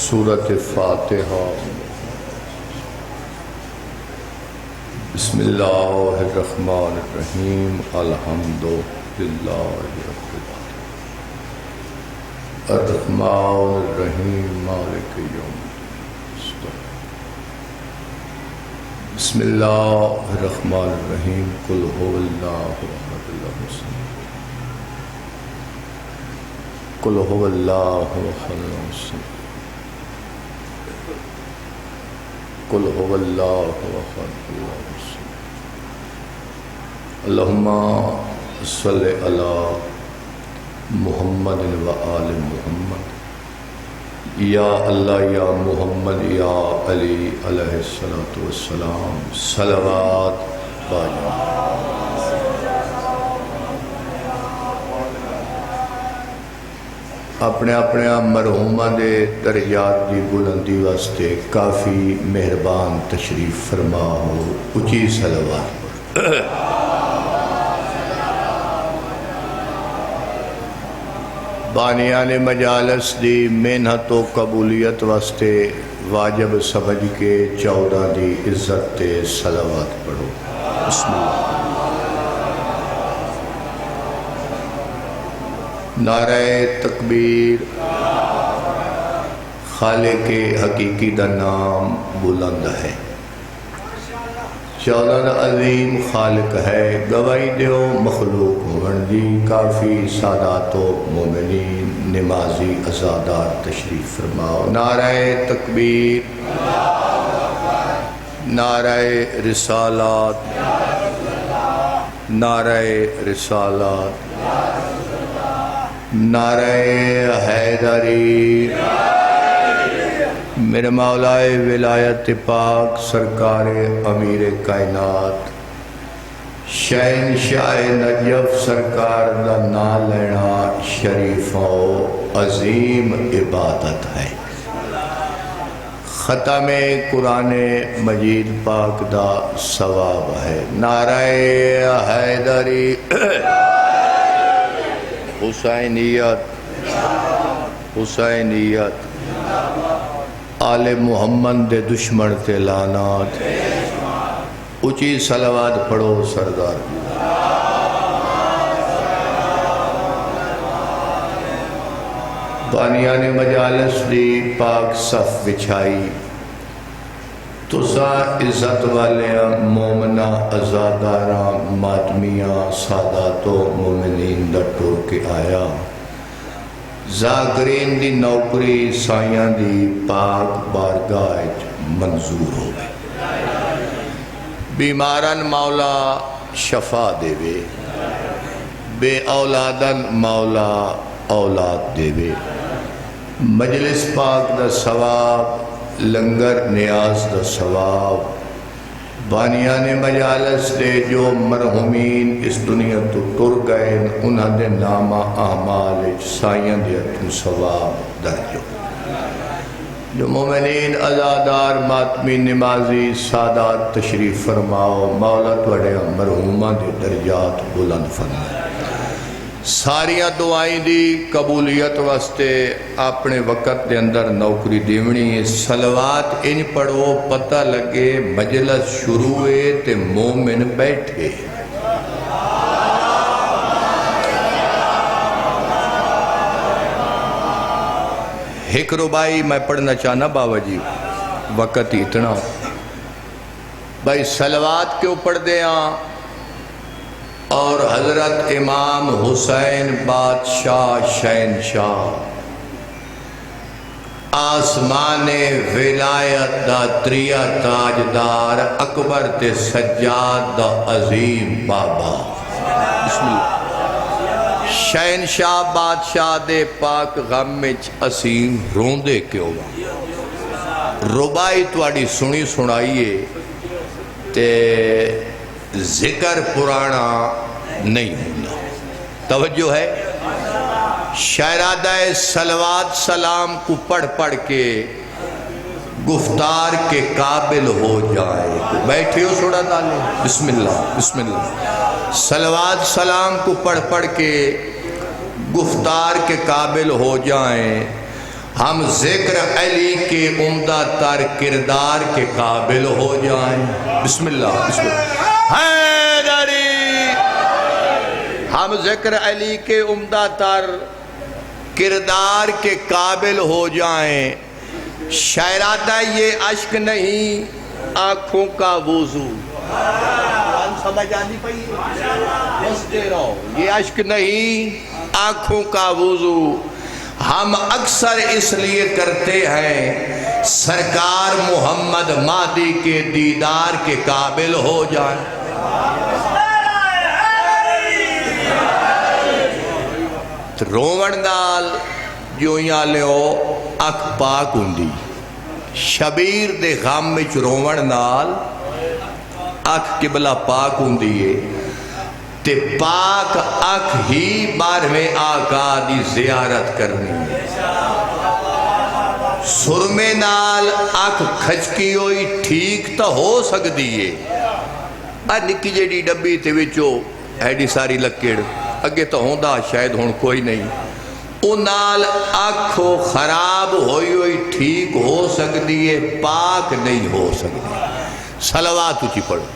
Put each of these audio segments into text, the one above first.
سورۃ فاتحہ۔ بسم اللہ الرحمن الرحیم، الحمد للہ رب العالمین، الرحمن الرحیم، مالک یوم الدین۔ بسم اللہ الرحمن الرحیم، قل هو اللہ احد اللہ الصمد، قل هو اللہ احد اللہ الصمد، قل هو اللہ احد اللہ الصمد۔ اللہم صلی علی محمد و آل محمد، یا اللہ یا محمد یا علی علیہ السلام، صلوات باجا۔ اپنے اپنے مرحومہ دے درجات دی بلندی واسطے کافی مہربان تشریف فرما ہو، اچھی صلوات پر۔ بانیان مجالس دی محنت و قبولیت واسطے واجب سمجھ کے 14 دی عزت تے صلوات پڑھو۔ بسم اللہ۔ نعرہ تکبیر، خالق حقیقی دا نام بلند ہے، 14 عظیم خالق ہے، گواہی دیو مخلوق ہون دی۔ کافی سادات و مومنین نمازی ازادار تشریف فرماؤ۔ نعرہ تکبیر، نعرہ رسالات، نعرہ رسالات، نعرہ حیدری۔ میرے مولا ولایت پاک سرکار امیر کائنات شہنشاہ نجف سرکار دا نام لینا شریف و عظیم عبادت ہے۔ ختم قرآن مجید پاک دا ثواب ہے۔ نعرہ حیدری، حسینیت، حسینیت، آل محمد دے دشمن تے لعنات۔ اچھی صلوات پڑھو سردار۔ بانیان مجالس دی پاک صف بچھائی، تسا عزت والیاں مومنہ ازاداراں ماتمیاں ساداتو مومنین دا ٹور کے آیا۔ ذاکرین دی نوکری سائیاں دی پاک بارگاہ منظور ہو گئے۔ بیماران مولا شفا دے وے، بے اولادن مولا اولاد دے وے۔ مجلس پاک دا ثواب، لنگر نیاز دا ثواب، بانیان مجالس دے جو مرحومین اس دنیا تو ٹر گئے، انہاں دے نامہ اعمال سائیاں دے اتن ثواب درجو۔ جو مومنین ازادار ماتمی نمازی سادات تشریف فرماؤ، مولا توڑے مرحومہ دے درجات بلند فرمائے۔ ساریاں دعائیں دی قبولیت واسطے اپنے وقت دے اندر نوکری دیونی۔ صلوات ان پڑھو، پتہ لگے مجلس شروع ہے تے مومن بیٹھے۔ ایک ربائی میں پڑھنا چاہنا بابا جی، وقت ہی اتنا بھائی صلوات کیوں پڑھ دے ہاں۔ اور حضرت امام حسین بادشاہ شہنشاہ آسمان ولایت دا تریہ تاجدار اکبر تے سجاد دا عظیم بابا۔ بسم اللہ۔ شہنشاہ بادشاہ دے پاک غم میں اسیم روندے کیوں گا۔ ربائی تواڑی سنی سنائیے تے ذکر پرانا نہیں ہونا۔ توجہ ہے، شہرادہ صلوات سلام کو پڑھ پڑھ کے گفتار کے قابل ہو جائے۔ بیٹھے ہو سوڑا تالے، بسم اللہ بسم اللہ۔ صلوات سلام کو پڑھ پڑھ کے گفتار کے قابل ہو جائیں۔ ہم ذکر علی کے عمدہ تر کردار کے قابل ہو جائیں. بسم اللہ بسم اللہ. حیدری. ہم ذکر علی کے عمدہ تر کردار کے قابل ہو جائیں. شاعرادہ یہ اشک نہیں آنکھوں کا وضو. سمجھ آنی پئی؟ یہ اشک نہیں آنکھوں کا وضو. ہم اکثر اس لیے کرتے ہیں سرکار محمد مہدی کے دیدار کے قابل ہو جائیں. رومن نال جو یہاں لیو اکھ پاک ہوندی. شبیر دے غم وچ رومن نال اکھ قبلہ پاک ہوندی ہے تے پاک اکھ ہی 12ویں آقا دی زیارت کرنی ہے. سرمے نال اکھ کھچکی ہوئی ٹھیک تا ہو سکتی ہے. نکی جیڑی ڈبی تے وچو ایڈی ساری لکڑ اگے تو ہوندا شاید ہون کوئی نہیں. او نال اکھ خراب ہوئی ٹھیک ہو سکتی ہے پاک نہیں ہو سکتی. صلوات اچھی پڑھو.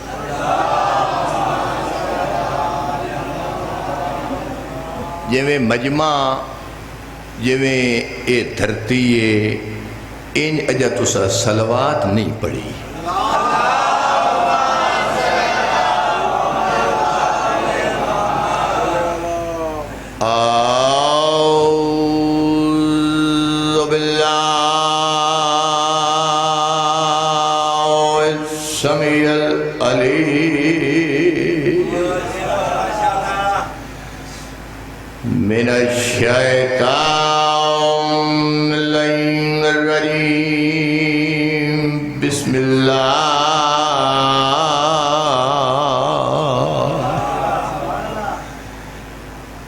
جویں مجمع جویں اے دھرتی ہے ان اجا تسا صلوات نہیں پڑھی. اعوذ باللہ السمیع العلیم من الشیطان اللعین الرجیم. بسم اللہ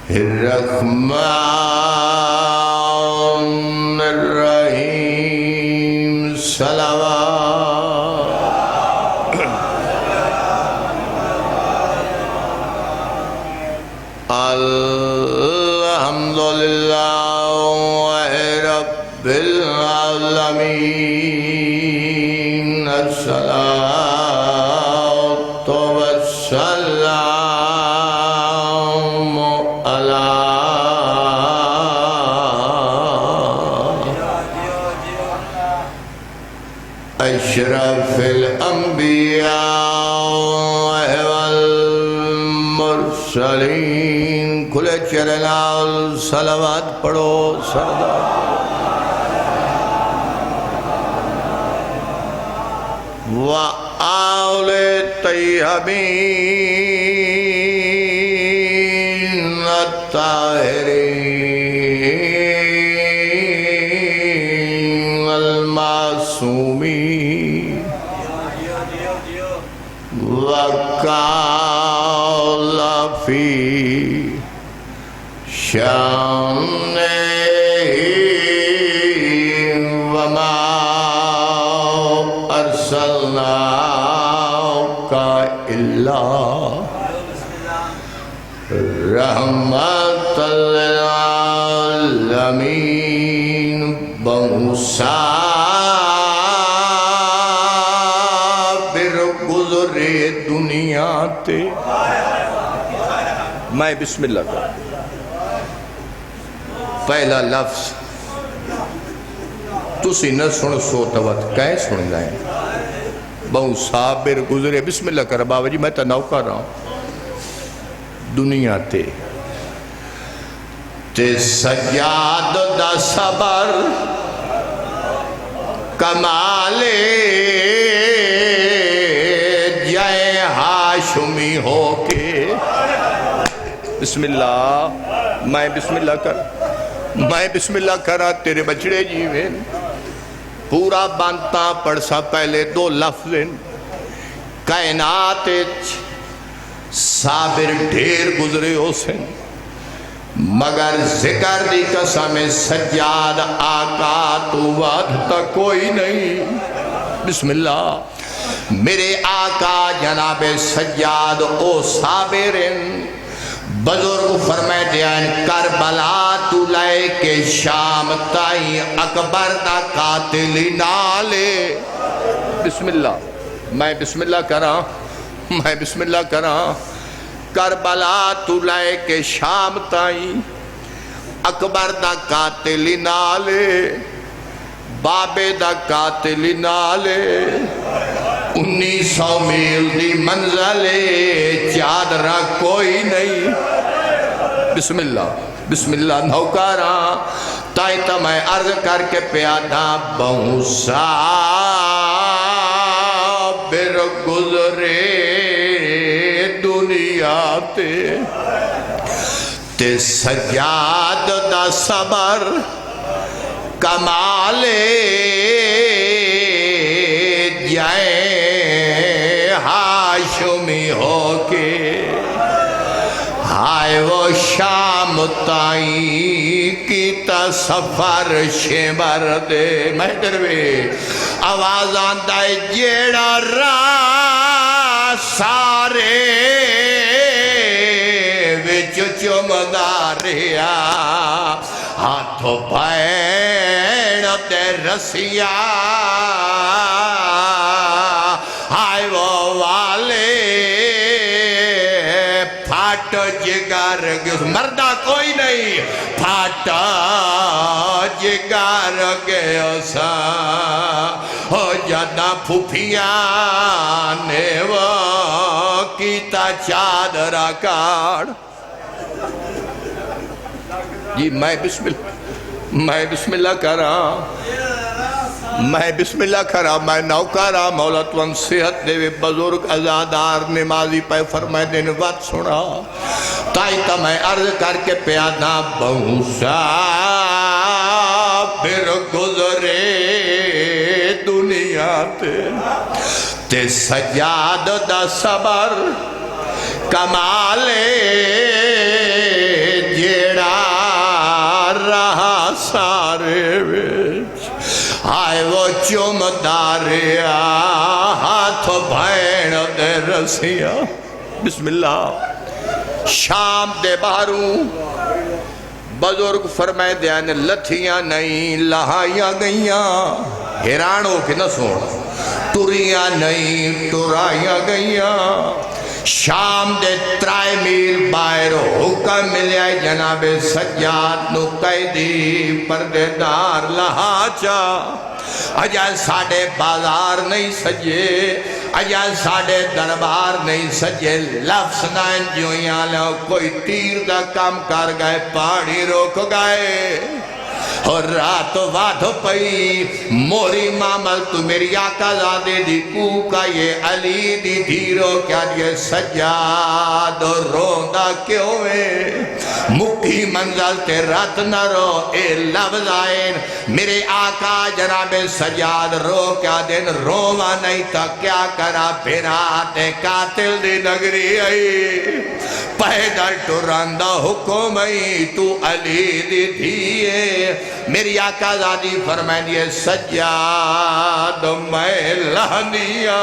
الرحمن الرحیم. صلوات. الحمدللہ رب العالمین. الصلاۃ والسلام علی اشرف الانبیاء والمرسلین. کھلے چہرے نال صلوات پڑھو. سردار وآل طیبین الطاہرین المعصومین. وقال فی شانہ وما ارسلناک الا رحمت للعالمین. بمسافر گزرے دنیا تے. میں بسم اللہ کروں. پہلا لفظ تسی نہ سن سو توت کہیں سن گئے. بہو صابر گزرے. بسم اللہ کر بابا جی میں تا نو کر رہا ہوں. دنیا تے سجاد دا صبر کمالے جائے ہاشمی ہو کے. بسم اللہ. میں بسم اللہ کر. میں بسم اللہ کرا تیرے بچڑے جیویں پورا بانتا پڑھ سا پہلے دو لفظ کائنات صابر ڈھیر گزرے ہو سن مگر ذکر دی قسم سجاد آقا تو وعدتا کوئی نہیں. بسم اللہ. میرے آقا جناب سجاد او صابرن بزرگ فرمائے دیان کربلا تو لے کے شام تائیں اکبر دا قاتل نالے بسم اللہ میں بسم اللہ کراں کربلا تو لے کے شام تائیں اکبر دا قاتل نالے بابے دا قاتل نالے 1900 میل دی منزلے چادرہ کوئی نہیں بسم اللہ نوکاراں تائیں تا میں عرض کر کے پیادا بہوں صابر گزرے دنیا تے سجاد دا صبر کمالے جائیں ہاشمی ہو کے ہائے وہ شام تائیں کیتا سفر شمر دے مہدر وے آواز آندہ جیڑا راہ سارے وچ چمداریا ہاتھوں پین تے رسیا ہائے وہ والے پھاٹ جگر مردہ کوئی نہیں پھاٹ جگر گئے سا ہو جدہ پھوپیاں نے وہ کیتا چادرہ کاڑ جی میں بسم اللہ کراں میں نوکارا مولا تون صحت دے بزرگ ازادار نمازی پہ فرمائے دن وقت سنا تائی تا میں عرض کر کے پیادا بہوں صابر گزرے دنیا تے سجاد دا صبر کمالے جیڑا رہا سارے وچ آئے وہ چمداریا ہاتھ بھین دے رسیا بسم اللہ شام دے باروں بزرگ فرمائے دیانے لتھیاں نہیں لہائیاں گئیاں حیران ہو کے نہ سوڑ ٹوریاں نہیں ٹورائیاں گئیاں شام دے 3 میل باہر حکم ملیا جناب سجاد نو قیدی پردے دار لہاچا اجا ساڑے بازار نہیں سجے اجا ساڑے دربار نہیں سجے لفظ نائن جویاں لو کوئی تیر دا کام کر گئے پانی روک گئے اور رات واد پئی موری مامل تو میری آقا زادے دی کوکا یہ علی دی دھیرو کیا یہ سجاد روندہ کیوں ہے مکھی منزل تے رات نہ رو اے لفظ آئین میرے آقا جناب سجاد رو کیا دن روما نہیں تا کیا کرا پھرا تے قاتل دی نگری آئی پیدل ٹرندہ حکم آئی تو علی دی دھیے میری آقا زادی فرمائے دیئے سجاد میں لہنیا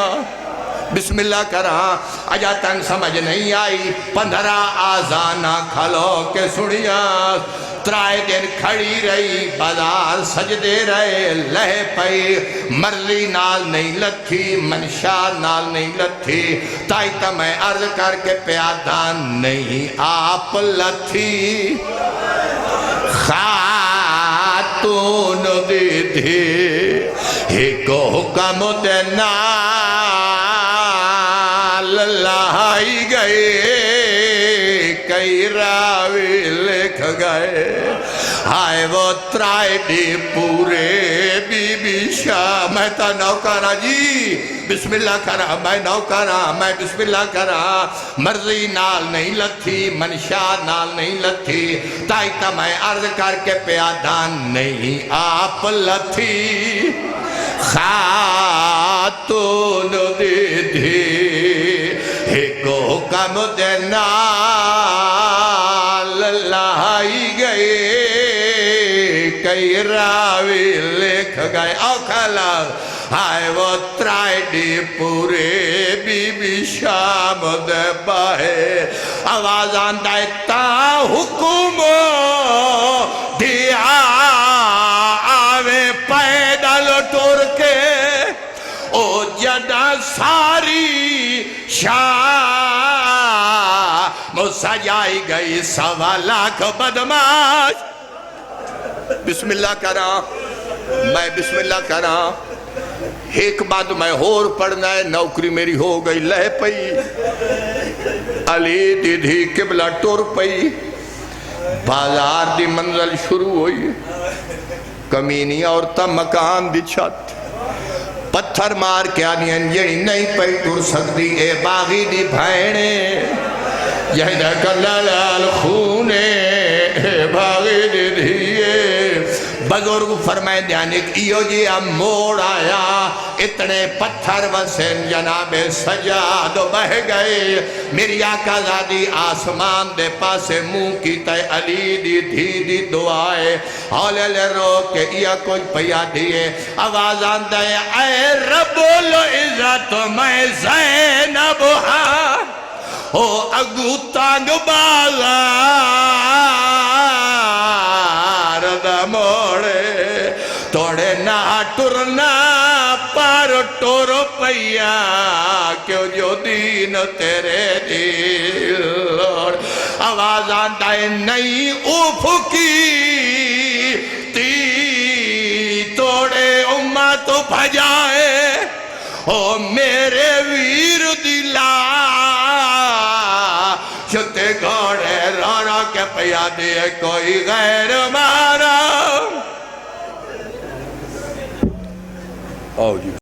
بسم اللہ کراں اجا تنگ سمجھ نہیں آئی 15 آزانہ کھلو کے سنیا 3 دن کھڑی رہی بازار سجدے رہے لہ پئی مرلی نال نہیں لتھی منشا نال نہیں لتھی تائی تا میں عرض کر کے پیادان نہیں آپ لتھی خاتون دی تھی ایک حکم دینا لہائی گئے کئی راوی لکھ گئے ہائے وہ 3 دی پورے بی بی شاہ میں تا نوکارا جی بسم اللہ کرا میں نوکارا میں بسم اللہ کرا مرضی نال نہیں لتھی منشا نال نہیں لتھی تائی تا میں عرض کر کے پیادان نہیں آپ لتھی خاتون دی تھی ایک حکم دینا لہائی گئے کئی راوی لکھ گئے اوکھلا ہائے وہ 3 دی پورے بی بی شام دے باہے آواز آندہ تا حکم ساری شام سجائی گئی 1.25 لاکھ بدماش بسم اللہ کرا میں بسم اللہ کرا ایک بعد میں اور پڑھنا ہے نوکری میری ہو گئی لہ پئی علی دی دھی قبلہ ٹور پئی بازار دی منزل شروع ہوئی کمینی عورتہ مکان دی چھت پتھر مار کے آنی انجڑی نہیں پئی ٹور سکتی اے باغی دی بھائنے یہ دیکھا لال خونے اے باغی دی دھیے بزرگ فرمائے دیانک ایو جی اب موڑ آیا اتنے پتھر وسین جناب سجاد بہ گئے میری آقا زادی آسمان دے پاسے منہ کی تے علی دی دھی دی دعائے ہولے لے رو کے یا کچھ پیا دیئے آواز آندے اے رب العزت میں زینب ہاں او اگو تانگ بازار دا موڑے توڑے نہ ٹرنا پر ٹور پیا کیوں جو دین تیرے دل آواز آندائے نہیں افقی تی توڑے امت بھجائے او میرے ویر دلا چھتے گھوڑے رو رو کے پیا دیئے کوئی غیر مارا آؤ جی